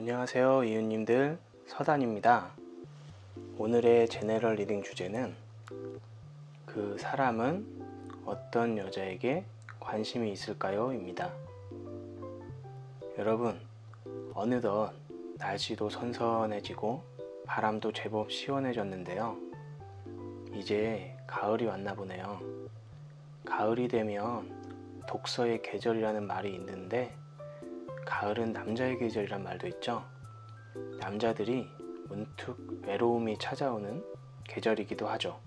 안녕하세요 이웃님들, 서단입니다. 오늘의 제너럴 리딩 주제는 그 사람은 어떤 여자에게 관심이 있을까요? 입니다. 여러분, 어느덧 날씨도 선선해지고 바람도 제법 시원해졌는데요. 이제 가을이 왔나 보네요. 가을이 되면 독서의 계절이라는 말이 있는데 가을은 남자의 계절이란 말도 있죠. 남자들이 문득 외로움이 찾아오는 계절이기도 하죠.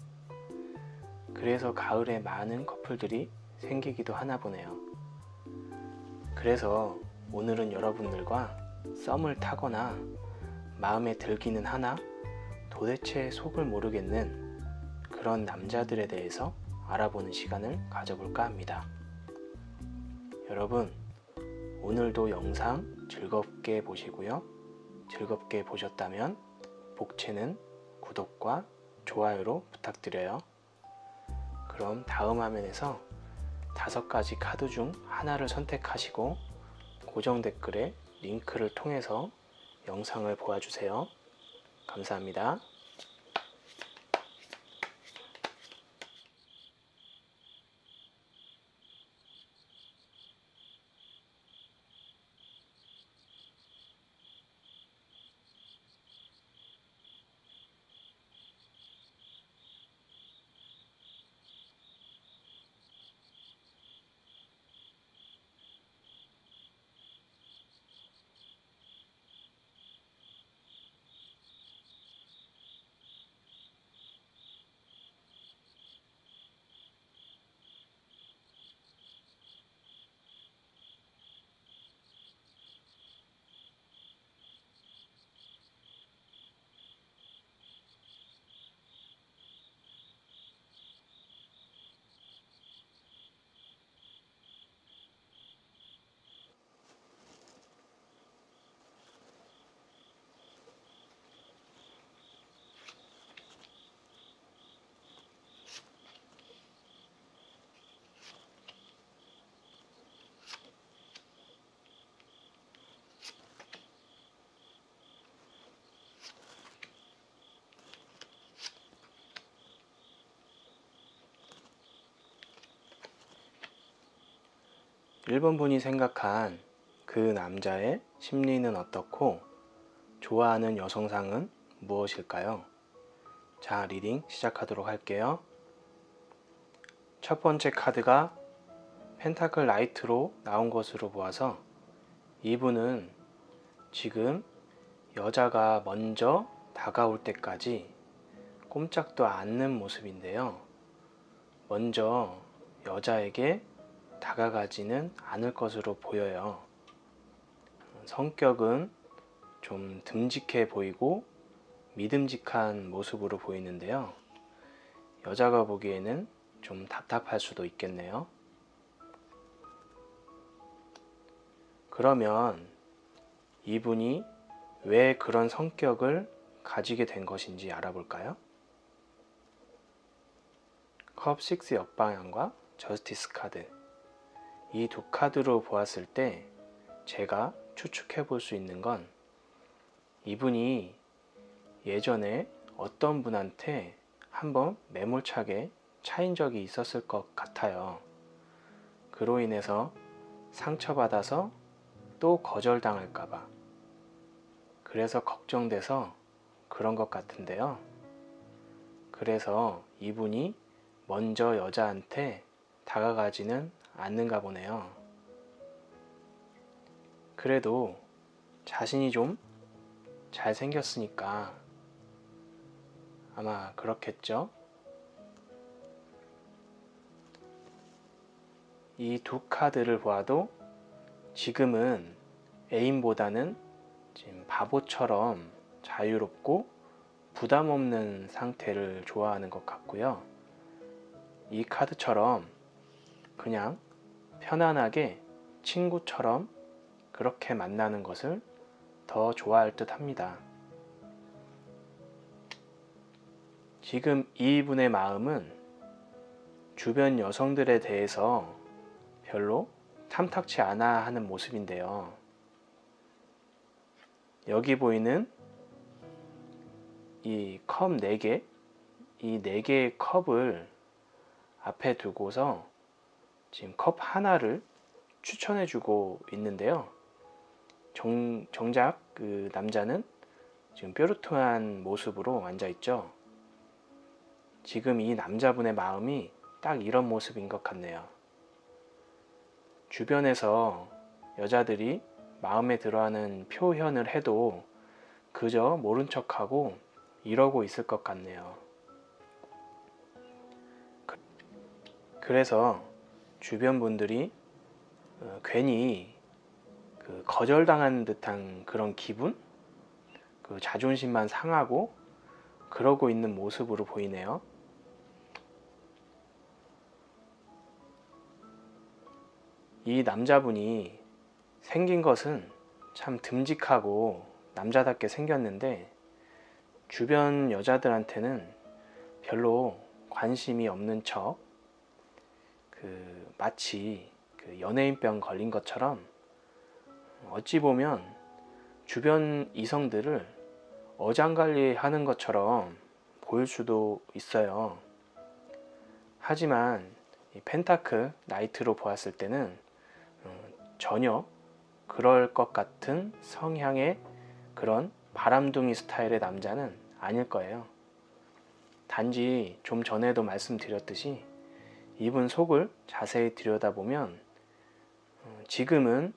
그래서 가을에 많은 커플들이 생기기도 하나 보네요. 그래서 오늘은 여러분들과 썸을 타거나 마음에 들기는 하나 도대체 속을 모르겠는 그런 남자들에 대해서 알아보는 시간을 가져볼까 합니다. 여러분, 오늘도 영상 즐겁게 보시고요. 즐겁게 보셨다면 복채는 구독과 좋아요로 부탁드려요. 그럼 다음 화면에서 5가지 카드 중 하나를 선택하시고 고정 댓글에 링크를 통해서 영상을 보아주세요. 감사합니다. 1번 분이 생각한 그 남자의 심리는 어떻고 좋아하는 여성상은 무엇일까요? 자, 리딩 시작하도록 할게요. 첫 번째 카드가 펜타클 라이트로 나온 것으로 보아서 이분은 지금 여자가 먼저 다가올 때까지 꼼짝도 않는 모습인데요. 먼저 여자에게 다가가지는 않을 것으로 보여요. 성격은 좀 듬직해 보이고 믿음직한 모습으로 보이는데요. 여자가 보기에는 좀 답답할 수도 있겠네요. 그러면 이분이 왜 그런 성격을 가지게 된 것인지 알아볼까요? 컵 6 역방향과 저스티스 카드, 이 두 카드로 보았을 때 제가 추측해 볼 수 있는 건 이분이 예전에 어떤 분한테 한번 매몰차게 차인 적이 있었을 것 같아요. 그로 인해서 상처받아서 또 거절당할까봐, 그래서 걱정돼서 그런 것 같은데요. 그래서 이분이 먼저 여자한테 다가가지는 않는가 보네요. 그래도 자신이 좀 잘생겼으니까 아마 그렇겠죠? 이 두 카드를 보아도 지금은 애인보다는 지금 바보처럼 자유롭고 부담 없는 상태를 좋아하는 것 같고요. 이 카드처럼 그냥 편안하게 친구처럼 그렇게 만나는 것을 더 좋아할 듯 합니다. 지금 이분의 마음은 주변 여성들에 대해서 별로 탐탁치 않아 하는 모습인데요. 여기 보이는 이 컵 4개, 이 4개의 컵을 앞에 두고서 지금 컵 하나를 추천해 주고 있는데요. 정작 그 남자는 지금 뾰루통한 모습으로 앉아 있죠. 지금 이 남자분의 마음이 딱 이런 모습인 것 같네요. 주변에서 여자들이 마음에 들어하는 표현을 해도 그저 모른 척하고 이러고 있을 것 같네요. 그래서 주변 분들이 괜히 거절당한 듯한 그런 기분? 그 자존심만 상하고 그러고 있는 모습으로 보이네요. 이 남자분이 생긴 것은 참 듬직하고 남자답게 생겼는데 주변 여자들한테는 별로 관심이 없는 척, 마치 연예인병 걸린 것처럼 어찌 보면 주변 이성들을 어장관리하는 것처럼 보일 수도 있어요. 하지만 이 펜타클 나이트로 보았을 때는 전혀 그럴 것 같은 성향의 그런 바람둥이 스타일의 남자는 아닐 거예요. 단지 좀 전에도 말씀드렸듯이 이분 속을 자세히 들여다보면 지금은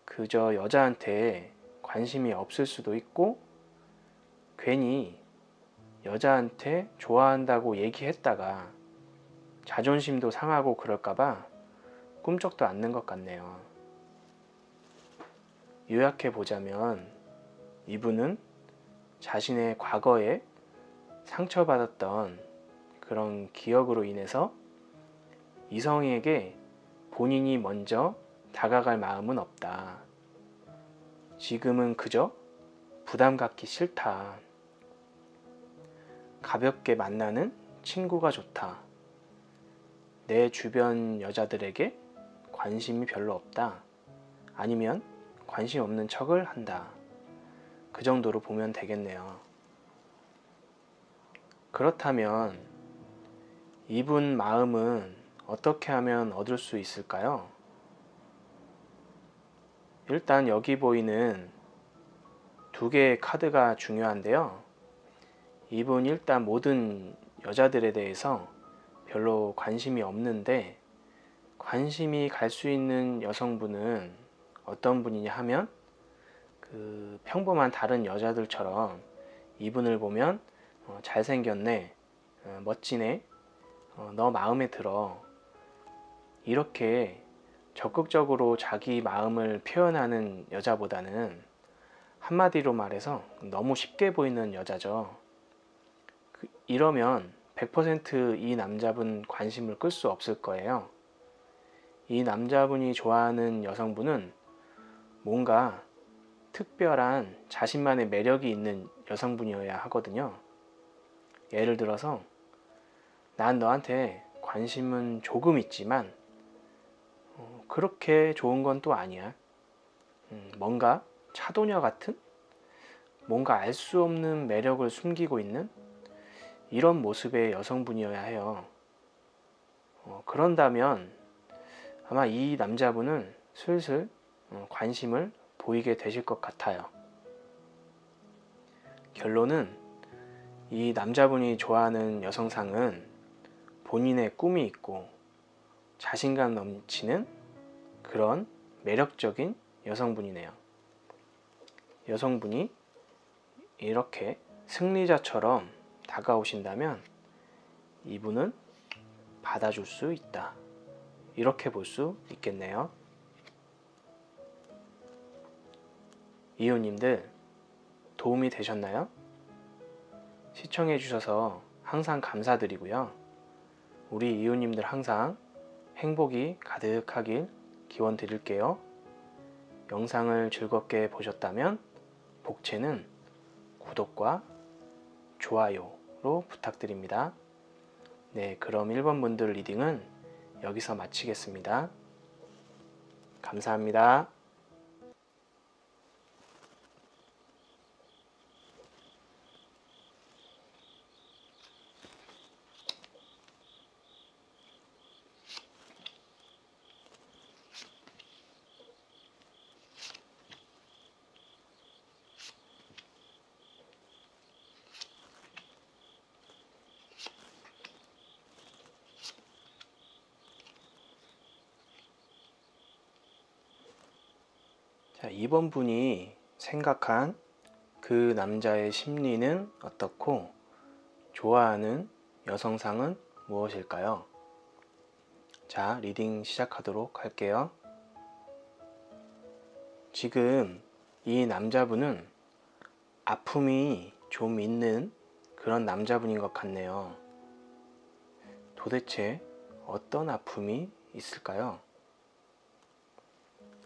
그저 여자한테 관심이 없을 수도 있고 괜히 여자한테 좋아한다고 얘기했다가 자존심도 상하고 그럴까봐 꿈쩍도 않는 것 같네요. 요약해 보자면 이분은 자신의 과거에 상처받았던 그런 기억으로 인해서 이성에게 본인이 먼저 다가갈 마음은 없다. 지금은 그저 부담 갖기 싫다. 가볍게 만나는 친구가 좋다. 내 주변 여자들에게 관심이 별로 없다. 아니면 관심 없는 척을 한다. 그 정도로 보면 되겠네요. 그렇다면 이분 마음은 어떻게 하면 얻을 수 있을까요? 일단 여기 보이는 2개의 카드가 중요한데요. 이분 일단 모든 여자들에 대해서 별로 관심이 없는데 관심이 갈 수 있는 여성분은 어떤 분이냐 하면 평범한 다른 여자들처럼 이분을 보면 잘생겼네, 멋지네, 너 마음에 들어, 이렇게 적극적으로 자기 마음을 표현하는 여자보다는 한마디로 말해서 너무 쉽게 보이는 여자죠. 이러면 100% 이 남자분 관심을 끌 수 없을 거예요. 이 남자분이 좋아하는 여성분은 뭔가 특별한 자신만의 매력이 있는 여성분이어야 하거든요. 예를 들어서 난 너한테 관심은 조금 있지만 그렇게 좋은 건 또 아니야. 뭔가 차도녀 같은? 뭔가 알 수 없는 매력을 숨기고 있는 이런 모습의 여성분이어야 해요. 그런다면 아마 이 남자분은 슬슬 관심을 보이게 되실 것 같아요. 결론은 이 남자분이 좋아하는 여성상은 본인의 꿈이 있고 자신감 넘치는 그런 매력적인 여성분이네요. 여성분이 이렇게 승리자처럼 다가오신다면 이분은 받아줄 수 있다. 이렇게 볼 수 있겠네요. 이웃님들 도움이 되셨나요? 시청해 주셔서 항상 감사드리고요. 우리 이웃님들 항상 행복이 가득하길 기원 드릴게요. 영상을 즐겁게 보셨다면 복채는 구독과 좋아요로 부탁드립니다. 네, 그럼 1번 분들 리딩은 여기서 마치겠습니다. 감사합니다. 자, 2번 분이 생각한 그 남자의 심리는 어떻고 좋아하는 여성상은 무엇일까요? 자, 리딩 시작하도록 할게요. 지금 이 남자분은 아픔이 좀 있는 그런 남자분인 것 같네요. 도대체 어떤 아픔이 있을까요?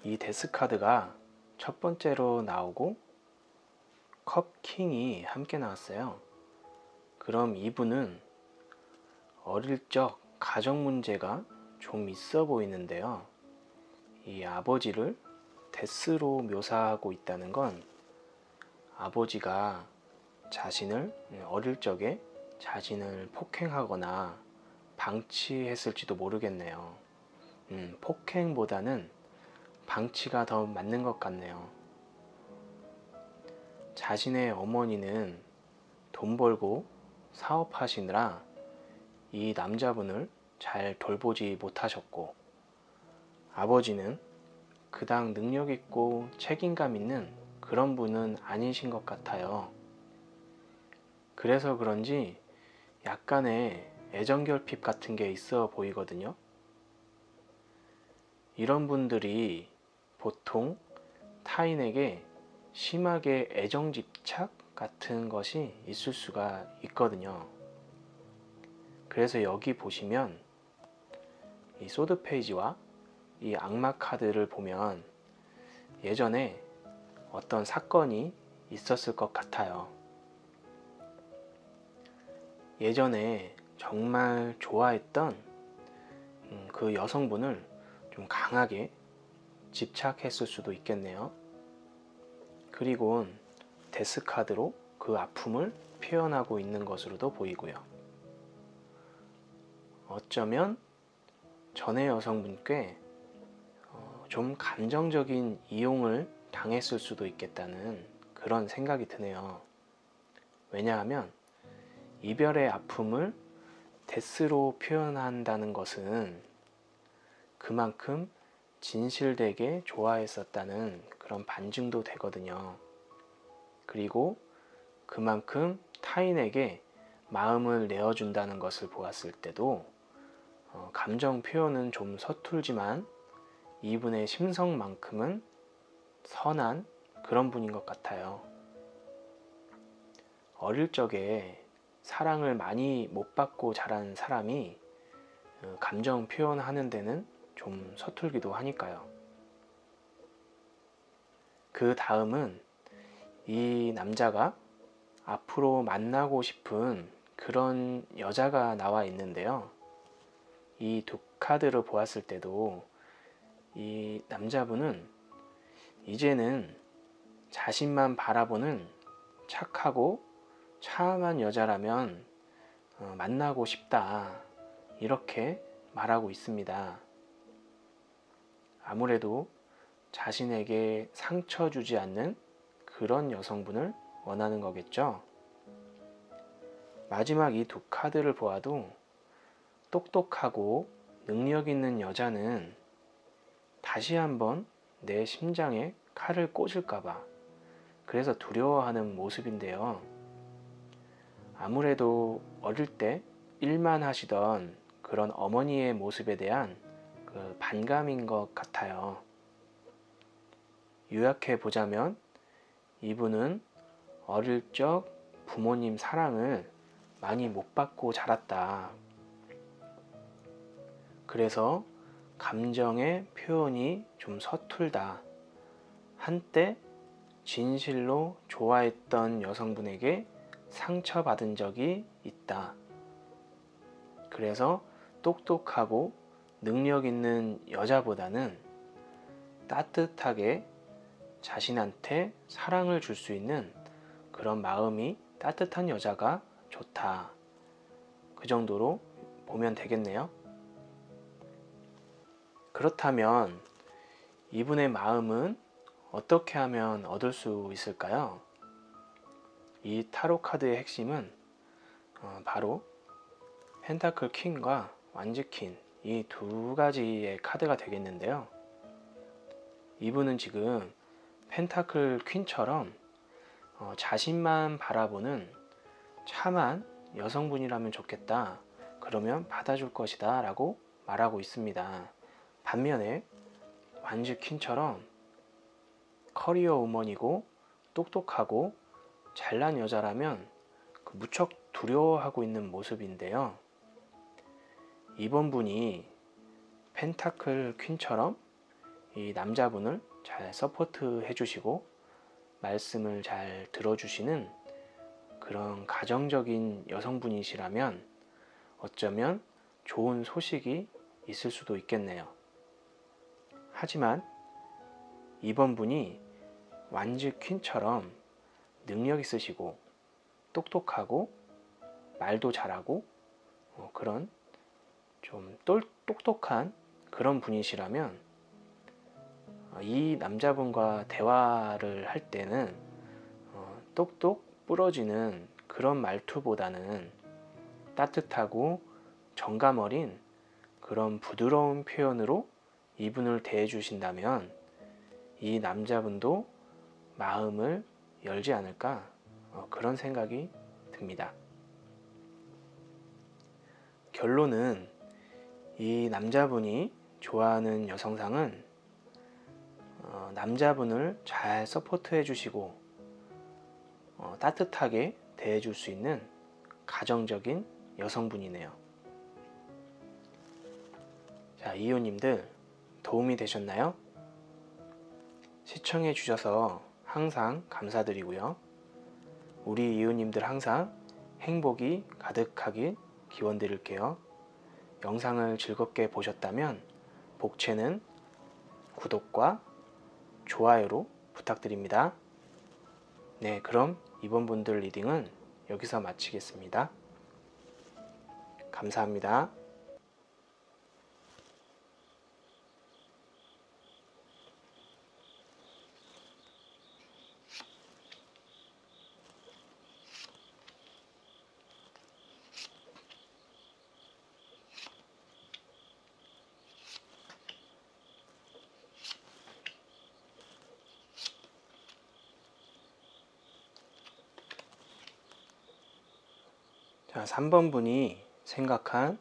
이 데스카드가 첫 번째로 나오고 컵킹이 함께 나왔어요. 그럼 이분은 어릴 적 가정 문제가 좀 있어 보이는데요. 이 아버지를 데스로 묘사하고 있다는 건 아버지가 어릴 적에 자신을 폭행하거나 방치했을지도 모르겠네요. 폭행보다는 방치가 더 맞는 것 같네요. 자신의 어머니는 돈 벌고 사업하시느라 이 남자분을 잘 돌보지 못하셨고, 아버지는 그닥 능력 있고 책임감 있는 그런 분은 아니신 것 같아요. 그래서 그런지 약간의 애정결핍 같은 게 있어 보이거든요. 이런 분들이 보통 타인에게 심하게 애정집착 같은 것이 있을 수가 있거든요. 그래서 여기 보시면 이 소드 페이지와 이 악마 카드를 보면 예전에 어떤 사건이 있었을 것 같아요. 예전에 정말 좋아했던 그 여성분을 좀 강하게 집착했을 수도 있겠네요. 그리고 데스 카드로 그 아픔을 표현하고 있는 것으로도 보이고요. 어쩌면 전의 여성분께 좀 감정적인 이용을 당했을 수도 있겠다는 그런 생각이 드네요. 왜냐하면 이별의 아픔을 데스로 표현한다는 것은 그만큼 진실되게 좋아했었다는 그런 반증도 되거든요. 그리고 그만큼 타인에게 마음을 내어준다는 것을 보았을 때도 감정 표현은 좀 서툴지만 이분의 심성만큼은 선한 그런 분인 것 같아요. 어릴 적에 사랑을 많이 못 받고 자란 사람이 감정 표현하는 데는 좀 서툴기도 하니까요. 그 다음은 이 남자가 앞으로 만나고 싶은 그런 여자가 나와 있는데요. 이 두 카드를 보았을 때도 이 남자분은 이제는 자신만 바라보는 착하고 참한 여자라면 만나고 싶다, 이렇게 말하고 있습니다. 아무래도 자신에게 상처 주지 않는 그런 여성분을 원하는 거겠죠. 마지막 이 두 카드를 보아도 똑똑하고 능력 있는 여자는 다시 한번 내 심장에 칼을 꽂을까봐 그래서 두려워하는 모습인데요. 아무래도 어릴 때 일만 하시던 그런 어머니의 모습에 대한 그 반감인 것 같아요. 요약해 보자면 이분은 어릴 적 부모님 사랑을 많이 못 받고 자랐다. 그래서 감정의 표현이 좀 서툴다. 한때 진실로 좋아했던 여성분에게 상처받은 적이 있다. 그래서 똑똑하고 능력 있는 여자보다는 따뜻하게 자신한테 사랑을 줄 수 있는 그런 마음이 따뜻한 여자가 좋다. 그 정도로 보면 되겠네요. 그렇다면 이분의 마음은 어떻게 하면 얻을 수 있을까요? 이 타로 카드의 핵심은 바로 펜타클 퀸과 완즈 퀸, 이 두 가지의 카드가 되겠는데요. 이분은 지금 펜타클 퀸처럼 자신만 바라보는 참한 여성분이라면 좋겠다. 그러면 받아줄 것이다 라고 말하고 있습니다. 반면에 완즈 퀸처럼 커리어 우먼이고 똑똑하고 잘난 여자라면 무척 두려워하고 있는 모습인데요. 이번 분이 펜타클 퀸처럼 이 남자분을 잘 서포트 해주시고 말씀을 잘 들어주시는 그런 가정적인 여성분이시라면 어쩌면 좋은 소식이 있을 수도 있겠네요. 하지만 이번 분이 완즈 퀸처럼 능력 있으시고 똑똑하고 말도 잘하고 그런 좀 똑똑한 그런 분이시라면 이 남자분과 대화를 할 때는 똑똑 부러지는 그런 말투보다는 따뜻하고 정감 어린 그런 부드러운 표현으로 이분을 대해 주신다면 이 남자분도 마음을 열지 않을까 그런 생각이 듭니다. 결론은 이 남자분이 좋아하는 여성상은 남자분을 잘 서포트 해주시고 따뜻하게 대해줄 수 있는 가정적인 여성분이네요. 자, 이호님들 도움이 되셨나요? 시청해 주셔서 항상 감사드리고요. 우리 이호님들 항상 행복이 가득하길 기원 드릴게요. 영상을 즐겁게 보셨다면 복채는 구독과 좋아요로 부탁드립니다. 네, 그럼 이번 분들 리딩은 여기서 마치겠습니다. 감사합니다. 자, 3번 분이 생각한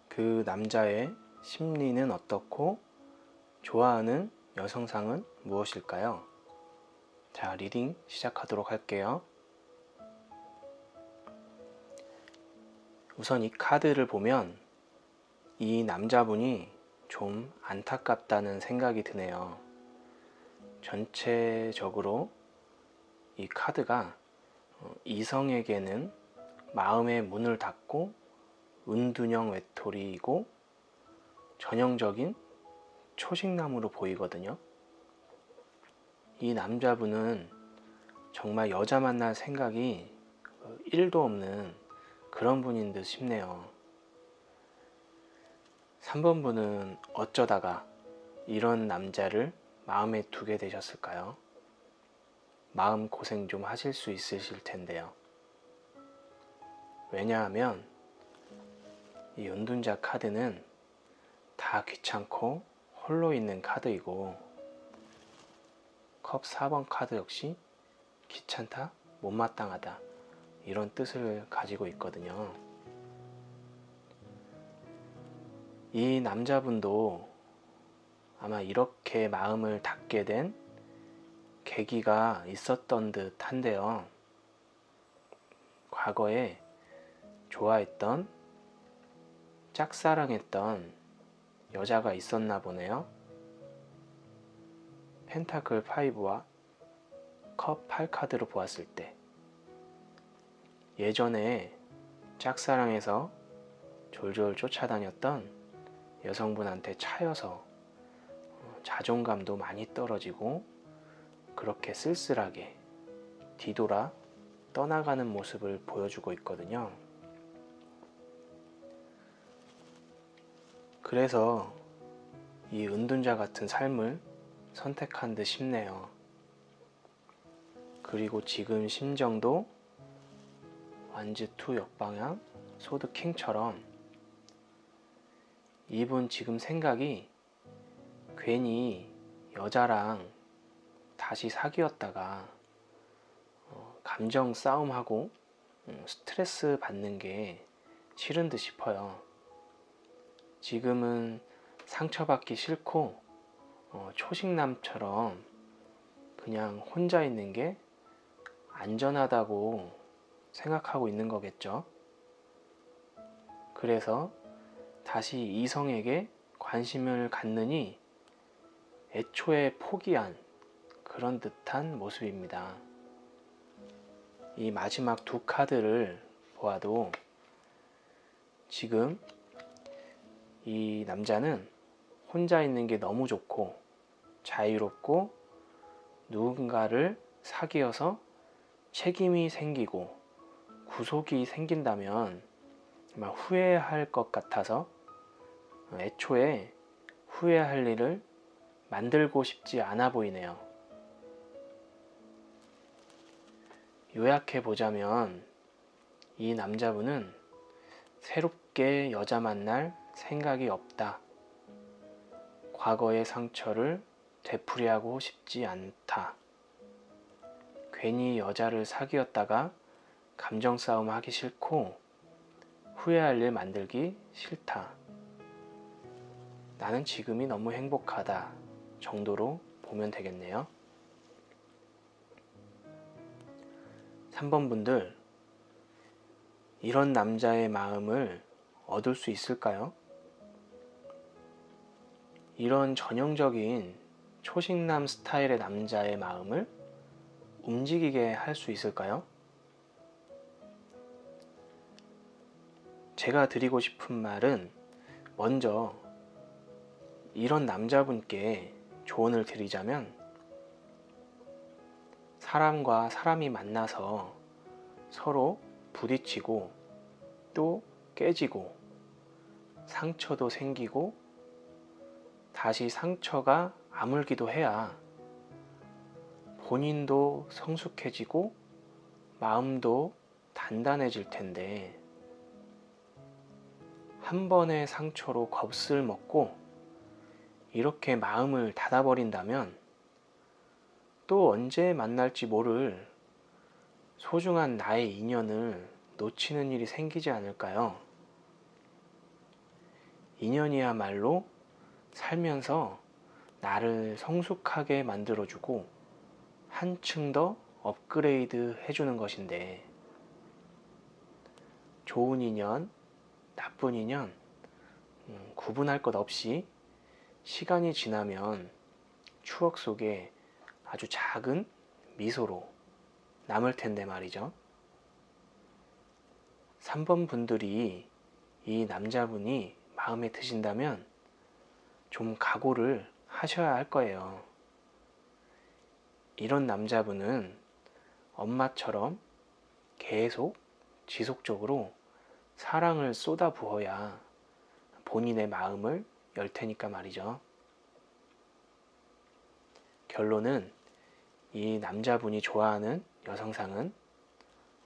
그 남자의 심리는 어떻고 좋아하는 여성상은 무엇일까요? 자, 리딩 시작하도록 할게요. 우선 이 카드를 보면 이 남자분이 좀 안타깝다는 생각이 드네요. 전체적으로 이 카드가 이성에게는 마음의 문을 닫고 은둔형 외톨이이고 전형적인 초식남으로 보이거든요. 이 남자분은 정말 여자 만날 생각이 1도 없는 그런 분인 듯 싶네요. 3번 분은 어쩌다가 이런 남자를 마음에 두게 되셨을까요? 마음 고생 좀 하실 수 있으실 텐데요. 왜냐하면 이 은둔자 카드는 다 귀찮고 홀로 있는 카드이고 컵 4번 카드 역시 귀찮다, 못마땅하다 이런 뜻을 가지고 있거든요. 이 남자분도 아마 이렇게 마음을 닫게 된 계기가 있었던 듯 한데요. 과거에 좋아했던, 짝사랑했던 여자가 있었나 보네요. 펜타클 5와 컵 8카드로 보았을 때 예전에 짝사랑해서 졸졸 쫓아다녔던 여성분한테 차여서 자존감도 많이 떨어지고 그렇게 쓸쓸하게 뒤돌아 떠나가는 모습을 보여주고 있거든요. 그래서 이 은둔자 같은 삶을 선택한 듯 싶네요. 그리고 지금 심정도 완즈2 역방향 소드킹처럼 이분 지금 생각이 괜히 여자랑 다시 사귀었다가 감정 싸움하고 스트레스 받는 게 싫은 듯 싶어요. 지금은 상처받기 싫고 초식남처럼 그냥 혼자 있는 게 안전하다고 생각하고 있는 거겠죠. 그래서 다시 이성에게 관심을 갖느니 애초에 포기한 그런 듯한 모습입니다. 이 마지막 두 카드를 보아도 지금 이 남자는 혼자 있는 게 너무 좋고 자유롭고 누군가를 사귀어서 책임이 생기고 구속이 생긴다면 아마 후회할 것 같아서 애초에 후회할 일을 만들고 싶지 않아 보이네요. 요약해 보자면 이 남자분은 새롭게 여자 만날 생각이 없다. 과거의 상처를 되풀이하고 싶지 않다. 괜히 여자를 사귀었다가 감정 싸움 하기 싫고 후회할 일 만들기 싫다. 나는 지금이 너무 행복하다 정도로 보면 되겠네요. 3번 분들, 이런 남자의 마음을 얻을 수 있을까요? 이런 전형적인 초식남 스타일의 남자의 마음을 움직이게 할 수 있을까요? 제가 드리고 싶은 말은 먼저 이런 남자분께 조언을 드리자면 사람과 사람이 만나서 서로 부딪히고 또 깨지고 상처도 생기고 다시 상처가 아물기도 해야 본인도 성숙해지고 마음도 단단해질 텐데 한 번의 상처로 겁을 먹고 이렇게 마음을 닫아버린다면 또 언제 만날지 모를 소중한 나의 인연을 놓치는 일이 생기지 않을까요? 인연이야말로 살면서 나를 성숙하게 만들어주고 한층 더 업그레이드 해주는 것인데 좋은 인연, 나쁜 인연 구분할 것 없이 시간이 지나면 추억 속에 아주 작은 미소로 남을 텐데 말이죠. 3번 분들이 이 남자분이 마음에 드신다면 좀 각오를 하셔야 할 거예요. 이런 남자분은 엄마처럼 계속 지속적으로 사랑을 쏟아 부어야 본인의 마음을 열 테니까 말이죠. 결론은 이 남자분이 좋아하는 여성상은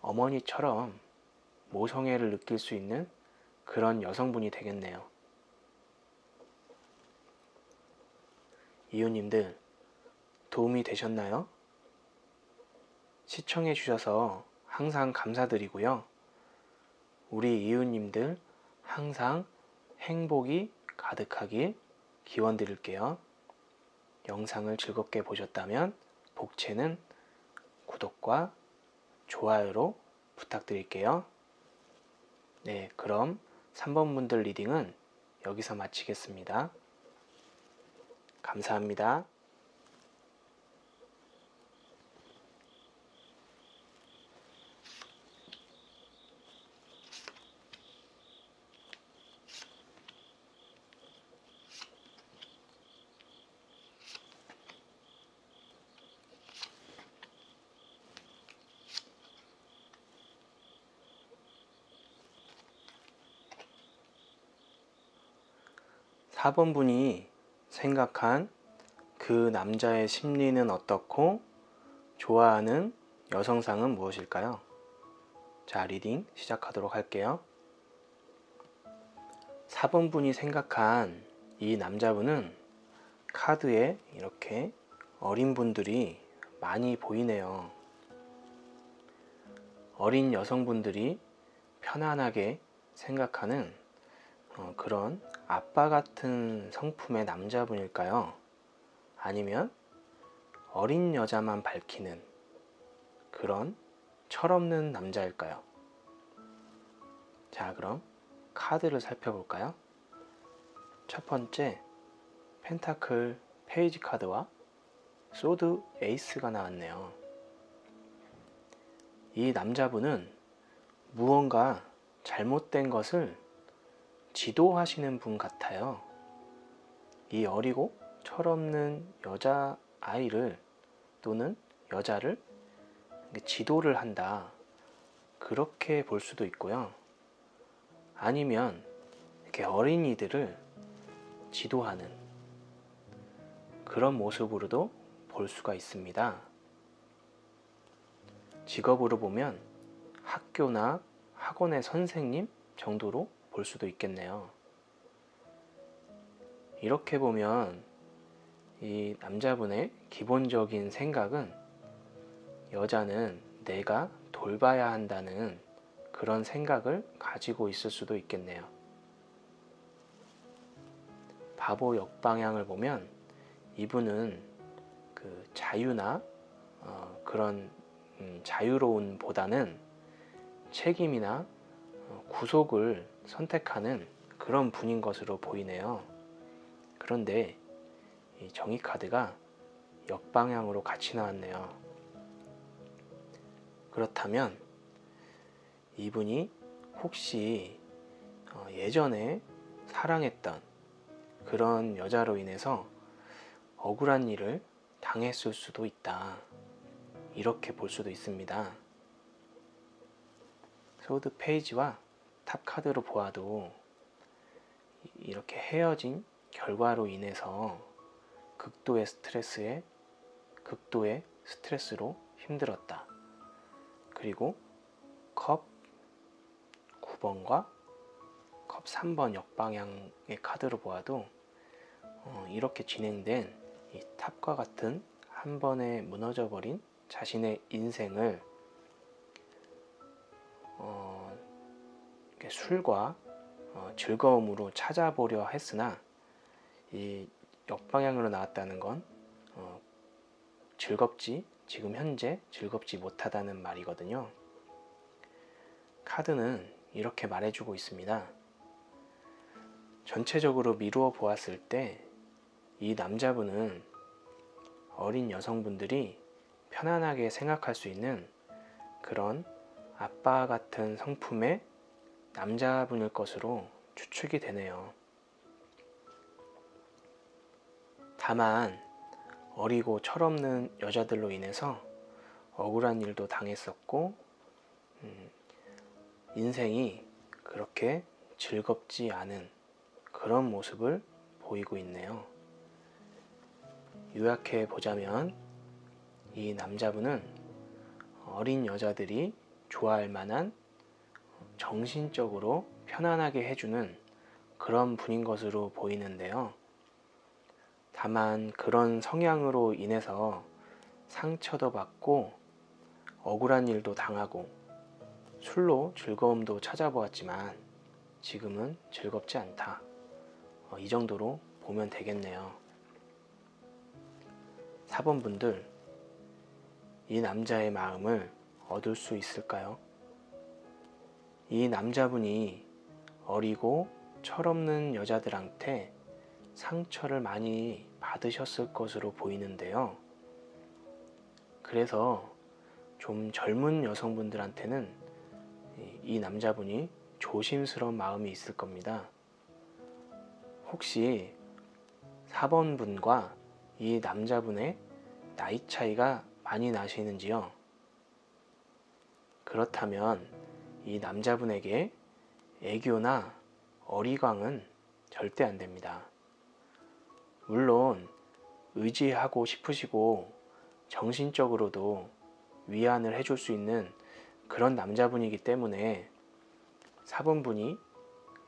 어머니처럼 모성애를 느낄 수 있는 그런 여성분이 되겠네요. 이웃님들 도움이 되셨나요? 시청해 주셔서 항상 감사드리고요. 우리 이웃님들 항상 행복이 가득하길 기원 드릴게요. 영상을 즐겁게 보셨다면 복채는 구독과 좋아요로 부탁드릴게요. 네, 그럼 3번 분들 리딩은 여기서 마치겠습니다. 감사합니다. 4번 분이 생각한 그 남자의 심리는 어떻고 좋아하는 여성상은 무엇일까요? 자, 리딩 시작하도록 할게요. 4번 분이 생각한 이 남자분은 카드에 이렇게 어린 분들이 많이 보이네요. 어린 여성분들이 편안하게 생각하는 그런 아빠 같은 성품의 남자분일까요? 아니면 어린 여자만 밝히는 그런 철없는 남자일까요? 자, 그럼 카드를 살펴볼까요? 첫 번째, 펜타클 페이지 카드와 소드 에이스가 나왔네요. 이 남자분은 무언가 잘못된 것을 지도하시는 분 같아요. 이 어리고 철없는 여자아이를 또는 여자를 지도를 한다, 그렇게 볼 수도 있고요. 아니면 이렇게 어린이들을 지도하는 그런 모습으로도 볼 수가 있습니다. 직업으로 보면 학교나 학원의 선생님 정도로 볼 수도 있겠네요. 이렇게 보면 이 남자분의 기본적인 생각은 여자는 내가 돌봐야 한다는 그런 생각을 가지고 있을 수도 있겠네요. 바보 역방향을 보면 이분은 그 자유나 그런 자유로운 보다는 책임이나 구속을 선택하는 그런 분인 것으로 보이네요. 그런데 이 정의 카드가 역방향으로 같이 나왔네요. 그렇다면 이분이 혹시 예전에 사랑했던 그런 여자로 인해서 억울한 일을 당했을 수도 있다, 이렇게 볼 수도 있습니다. 소드 페이지와 탑 카드로 보아도 이렇게 헤어진 결과로 인해서 극도의 스트레스로 힘들었다. 그리고 컵 9번과 컵 3번 역방향의 카드로 보아도 이렇게 진행된 이 탑과 같은 한 번에 무너져버린 자신의 인생을 술과 즐거움으로 찾아보려 했으나 이 역방향으로 나왔다는 건 지금 현재 즐겁지 못하다는 말이거든요. 카드는 이렇게 말해주고 있습니다. 전체적으로 미루어 보았을 때 이 남자분은 어린 여성분들이 편안하게 생각할 수 있는 그런 아빠 같은 성품의 남자분일 것으로 추측이 되네요. 다만 어리고 철없는 여자들로 인해서 억울한 일도 당했었고 인생이 그렇게 즐겁지 않은 그런 모습을 보이고 있네요. 요약해 보자면 이 남자분은 어린 여자들이 좋아할 만한 정신적으로 편안하게 해주는 그런 분인 것으로 보이는데요. 다만 그런 성향으로 인해서 상처도 받고 억울한 일도 당하고 술로 즐거움도 찾아보았지만 지금은 즐겁지 않다, 이 정도로 보면 되겠네요. 4번 분들, 이 남자의 마음을 얻을 수 있을까요? 이 남자분이 어리고 철없는 여자들한테 상처를 많이 받으셨을 것으로 보이는데요. 그래서 좀 젊은 여성분들한테는 이 남자분이 조심스러운 마음이 있을 겁니다. 혹시 4번 분과 이 남자분의 나이 차이가 많이 나시는지요? 그렇다면 이 남자분에게 애교나 어리광은 절대 안 됩니다. 물론 의지하고 싶으시고 정신적으로도 위안을 해줄 수 있는 그런 남자분이기 때문에 4번 분이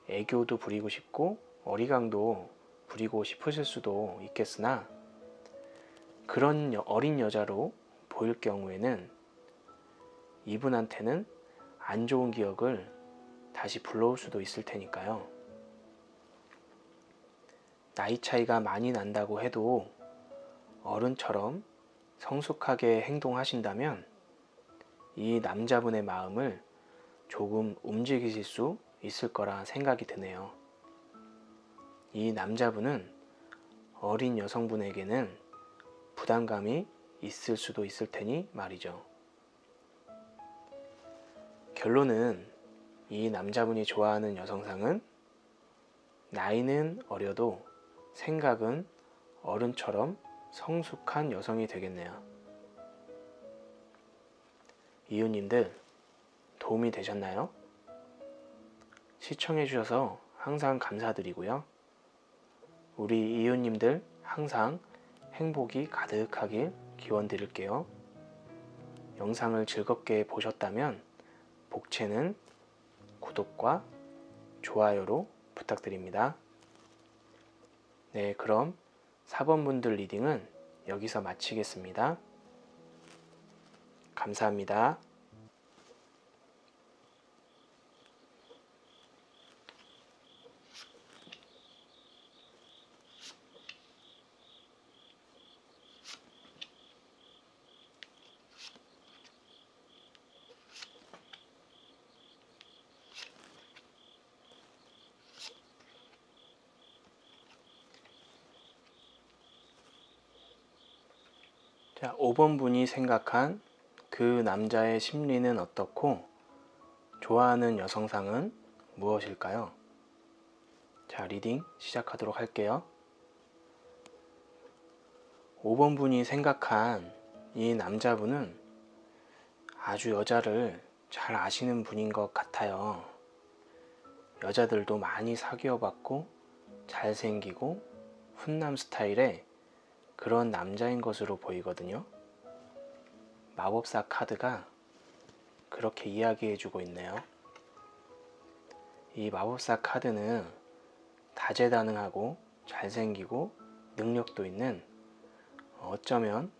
애교도 부리고 싶고 어리광도 부리고 싶으실 수도 있겠으나 그런 어린 여자로 보일 경우에는 이분한테는 안 좋은 기억을 다시 불러올 수도 있을 테니까요. 나이 차이가 많이 난다고 해도 어른처럼 성숙하게 행동하신다면 이 남자분의 마음을 조금 움직이실 수 있을 거라 생각이 드네요. 이 남자분은 어린 여성분에게는 부담감이 있을 수도 있을 테니 말이죠. 결론은 이 남자분이 좋아하는 여성상은 나이는 어려도 생각은 어른처럼 성숙한 여성이 되겠네요. 이웃님들 도움이 되셨나요? 시청해 주셔서 항상 감사드리고요. 우리 이웃님들 항상 행복이 가득하길 기원 드릴게요. 영상을 즐겁게 보셨다면 복채는 구독과 좋아요로 부탁드립니다. 네, 그럼 4번 분들 리딩은 여기서 마치겠습니다. 감사합니다. 자, 5번 분이 생각한 그 남자의 심리는 어떻고 좋아하는 여성상은 무엇일까요? 자, 리딩 시작하도록 할게요. 5번 분이 생각한 이 남자분은 아주 여자를 잘 아시는 분인 것 같아요. 여자들도 많이 사귀어 봤고 잘생기고 훈남 스타일의 그런 남자인 것으로 보이거든요. 마법사 카드가 그렇게 이야기해주고 있네요. 이 마법사 카드는 다재다능하고 잘생기고 능력도 있는 어쩌면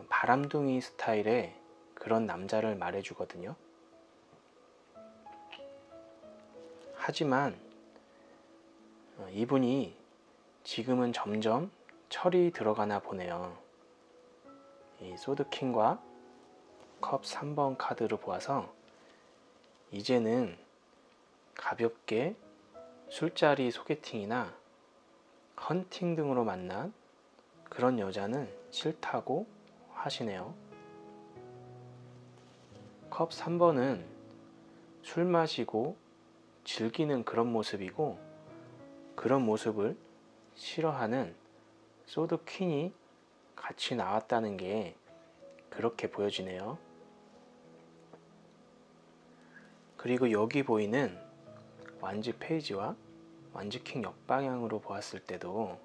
바람둥이 스타일의 그런 남자를 말해주거든요. 하지만 이분이 지금은 점점 철이 들어가나 보네요. 이 소드킹과 컵 3번 카드를 보아서 이제는 가볍게 술자리 소개팅이나 헌팅 등으로 만난 그런 여자는 싫다고 하시네요. 컵 3번은 술 마시고 즐기는 그런 모습이고 그런 모습을 싫어하는 소드 퀸이 같이 나왔다는 게 그렇게 보여지네요. 그리고 여기 보이는 완지 페이지와 완지 킹 역방향으로 보았을 때도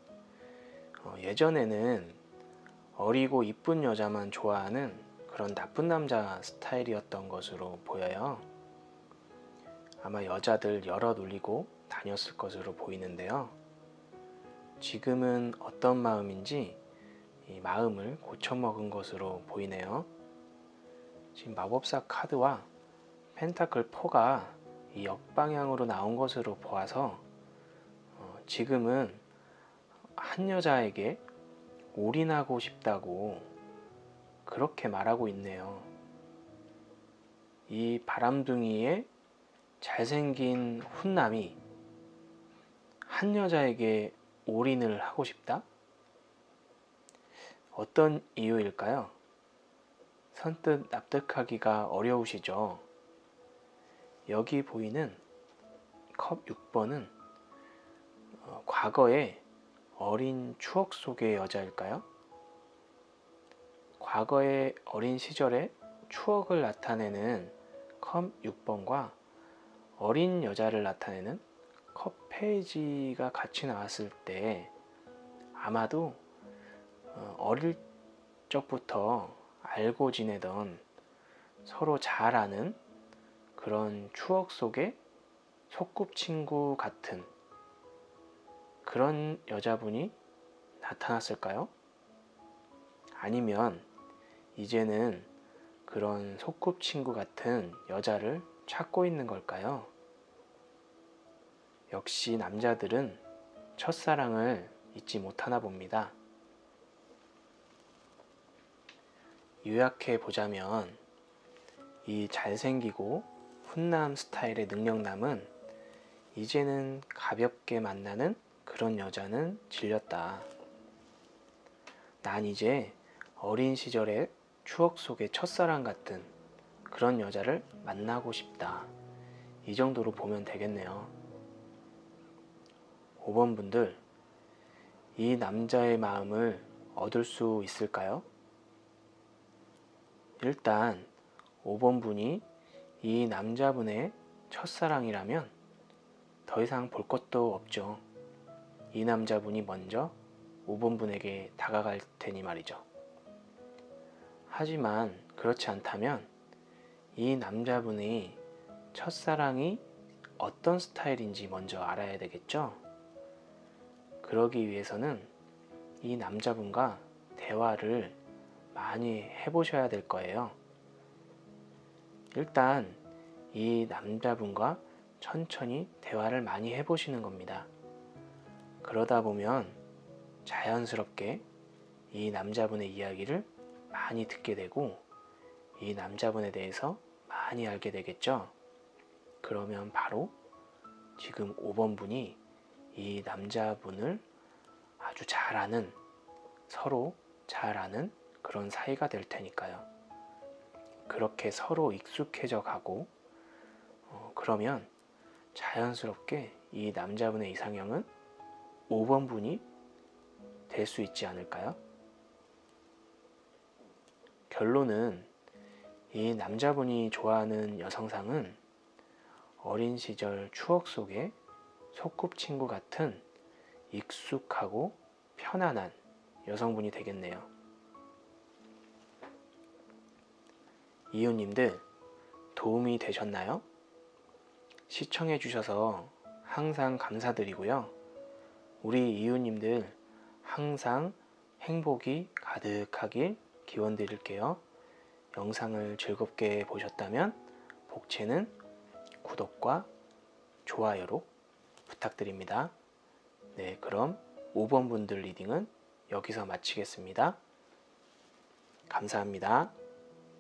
예전에는 어리고 이쁜 여자만 좋아하는 그런 나쁜 남자 스타일이었던 것으로 보여요. 아마 여자들 여럿 놀리고 다녔을 것으로 보이는데요. 지금은 어떤 마음인지 이 마음을 고쳐먹은 것으로 보이네요. 지금 마법사 카드와 펜타클 4가 이 역방향으로 나온 것으로 보아서 지금은 한 여자에게 올인하고 싶다고 그렇게 말하고 있네요. 이 바람둥이의 잘생긴 훈남이 한 여자에게 올인을 하고 싶다? 어떤 이유일까요? 선뜻 납득하기가 어려우시죠? 여기 보이는 컵 6번은 과거의 어린 추억 속의 여자일까요? 과거의 어린 시절의 추억을 나타내는 컵 6번과 어린 여자를 나타내는 컵 페이지가 같이 나왔을 때 아마도 어릴 적부터 알고 지내던 서로 잘 아는 그런 추억 속의 소꿉친구 같은 그런 여자분이 나타났을까요? 아니면 이제는 그런 소꿉친구 같은 여자를 찾고 있는 걸까요? 역시 남자들은 첫사랑을 잊지 못하나 봅니다. 요약해 보자면 이 잘생기고 훈남 스타일의 능력남은 이제는 가볍게 만나는 그런 여자는 질렸다. 난 이제 어린 시절의 추억 속의 첫사랑 같은 그런 여자를 만나고 싶다. 이 정도로 보면 되겠네요. 5번 분들, 이 남자의 마음을 얻을 수 있을까요? 일단 5번 분이 이 남자분의 첫사랑이라면 더 이상 볼 것도 없죠. 이 남자분이 먼저 5번 분에게 다가갈 테니 말이죠. 하지만 그렇지 않다면 이 남자분의 첫사랑이 어떤 스타일인지 먼저 알아야 되겠죠? 그러기 위해서는 이 남자분과 대화를 많이 해보셔야 될 거예요. 일단 이 남자분과 천천히 대화를 많이 해보시는 겁니다. 그러다 보면 자연스럽게 이 남자분의 이야기를 많이 듣게 되고 이 남자분에 대해서 많이 알게 되겠죠? 그러면 바로 지금 5번 분이 이 남자분을 아주 잘 아는, 서로 잘 아는 그런 사이가 될 테니까요. 그렇게 서로 익숙해져 가고 그러면 자연스럽게 이 남자분의 이상형은 5번 분이 될 수 있지 않을까요? 결론은 이 남자분이 좋아하는 여성상은 어린 시절 추억 속의 소꿉친구 같은 익숙하고 편안한 여성분이 되겠네요. 이웃님들 도움이 되셨나요? 시청해 주셔서 항상 감사드리고요. 우리 이웃님들 항상 행복이 가득하길 기원 드릴게요. 영상을 즐겁게 보셨다면 복채는 구독과 좋아요로 부탁드립니다. 네, 그럼 5번 분들 리딩은 여기서 마치겠습니다. 감사합니다.